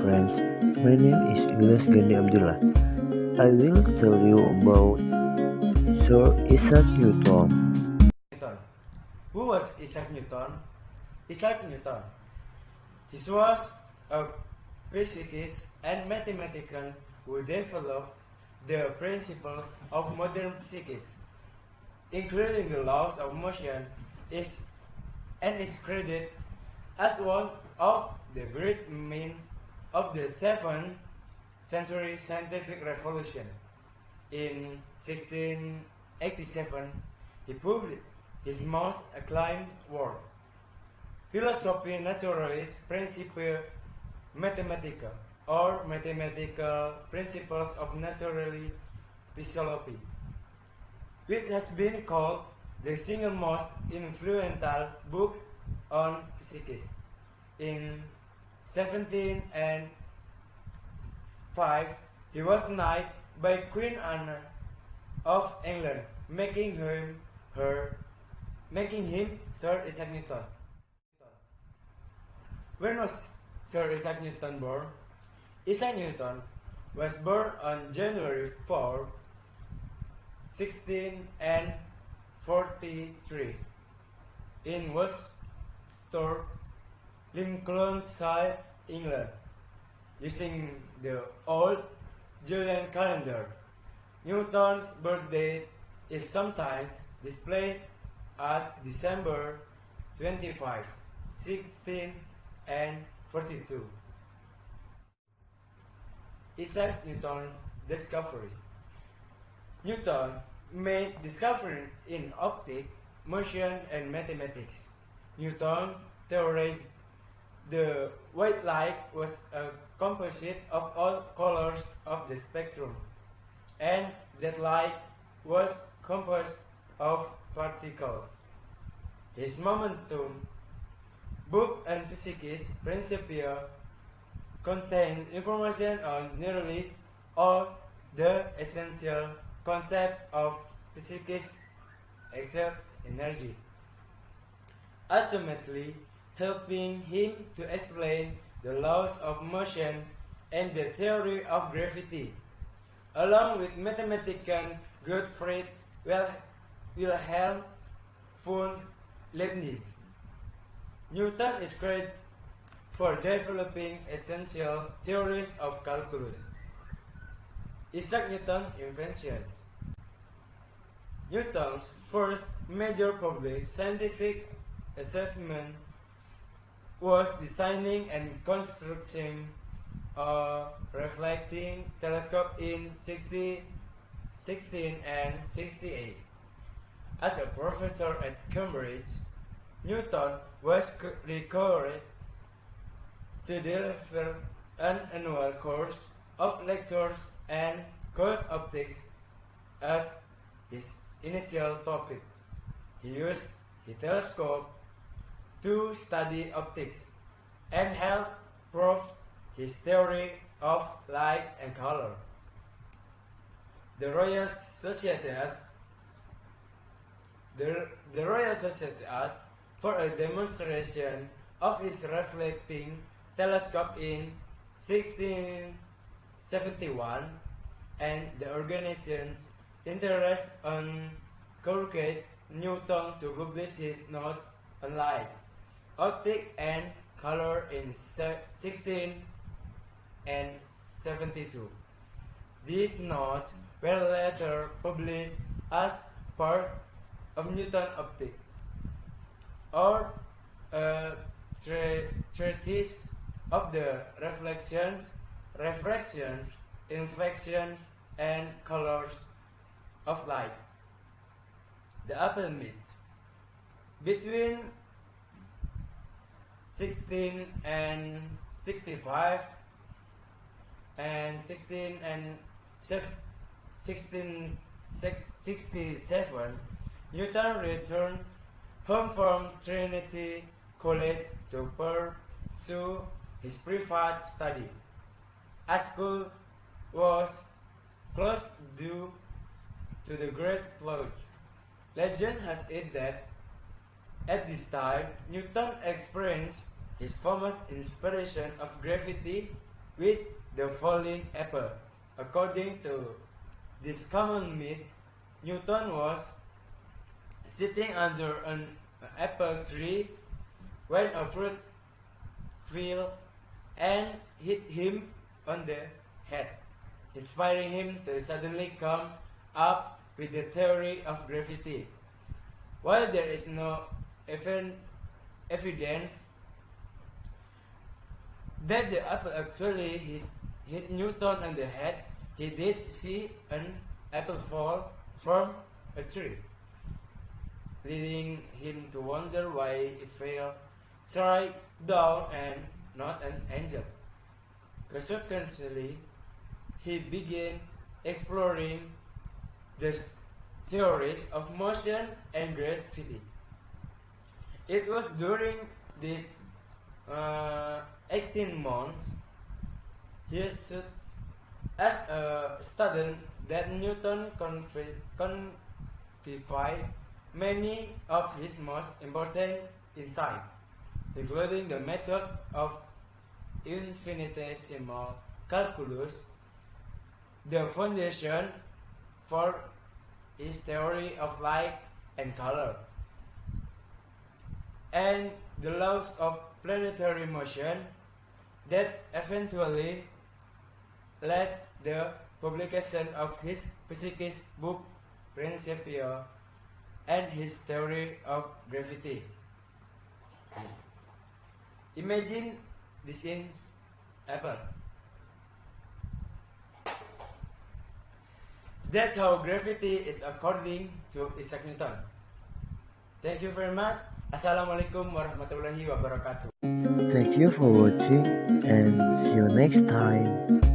friends, my name is Ilyas Gani Abdullah. I will tell you about Sir Isaac Newton. Newton. Who was Isaac Newton? Isaac Newton. He was a physicist and mathematician who developed the principles of modern physics, including the laws of motion, and is credited as one of the great minds of the 7th century scientific revolution. In 1687, he published his most acclaimed work, Philosophiae Naturalis Principia Mathematica, or Mathematical Principles of Natural Physiology, which has been called the single most influential book on physics. In 1705, he was knighted by Queen Anne of England, making him Sir Isaac Newton. When was Sir Isaac Newton born? Isaac Newton was born on January 4, 1643, in Worcester, Lincolnshire, England, using the old Julian calendar. Newton's birth date is sometimes displayed as December 25, 1642. Isaac Newton's discoveries. Newton made discoveries in optics, motion, and mathematics. Newton theorized the white light was a composite of all colors of the spectrum, and that light was composed of particles. His momentum book on physics Principia contains information on nearly all the essential concepts of physics except energy, ultimately helping him to explain the laws of motion and the theory of gravity, along with mathematician Gottfried Wilhelm von Leibniz. Newton is credited for developing essential theories of calculus. Isaac Newton's inventions. Newton's first major public scientific achievement was designing and constructing a reflecting telescope in 1668. As a professor at Cambridge, Newton was required to deliver an annual course of lectures and course optics as his initial topic. He used the telescope to study optics and help prove his theory of light and color. The Royal Society asked for a demonstration of his reflecting telescope in 1671, and the organization's interest encouraged Newton to publish his notes on light, optics, and color in 1672. These notes were later published as part of Newton Optics, or a treatise of the reflections, inflections, and colors of light. The Apple myth. Between 1665 and 1667, Newton returned home from Trinity College to pursue his private study. A school was closed due to the Great Flood. Legend has it that at this time, Newton experienced his famous inspiration of gravity with the falling apple. According to this common myth, Newton was sitting under an apple tree when a fruit fell and hit him on the head, inspiring him to suddenly come up with the theory of gravity. While there is no evidence that the apple actually hit Newton on the head, he did see an apple fall from a tree, leading him to wonder why it fell straight down and not an angel. Consequently, he began exploring the theories of motion and gravity. It was during these 18 months he served as a student that Newton quantified many of his most important insights, including the method of infinitesimal calculus, the foundation for his theory of light and color, and the laws of planetary motion that eventually led the publication of his physics book Principia and his theory of gravity. Imagine this in apple. That's how gravity is according to Isaac Newton. Thank you very much. Assalamualaikum warahmatullahi wabarakatuh. Thank you for watching and see you next time.